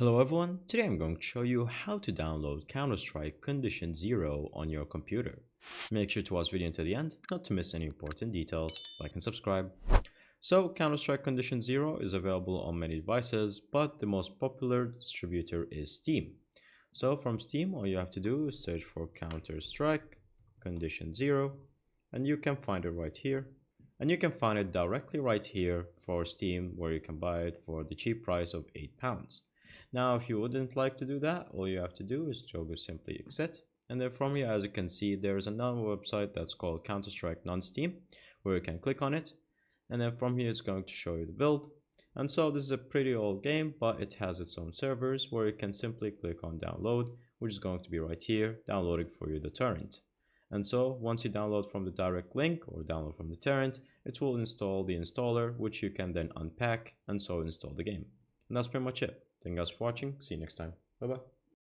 Hello everyone, today I'm going to show you how to download Counter-Strike Condition Zero on your computer. Make sure to watch the video until the end, not to miss any important details, like and subscribe. So Counter-Strike Condition Zero is available on many devices, but the most popular distributor is Steam. So from Steam, all you have to do is search for Counter-Strike Condition Zero, and you can find it right here. And you can find it directly right here for Steam, where you can buy it for the cheap price of £8. Now, if you wouldn't like to do that, all you have to do is to go simply exit. And then from here, as you can see, there is another website that's called Counter-Strike Non-Steam, where you can click on it. And then from here, it's going to show you the build. And so this is a pretty old game, but it has its own servers where you can simply click on download, which is going to be right here, downloading for you the torrent. And so once you download from the direct link or download from the torrent, it will install the installer, which you can then unpack and so install the game. And that's pretty much it. Thank you guys for watching. See you next time. Bye bye.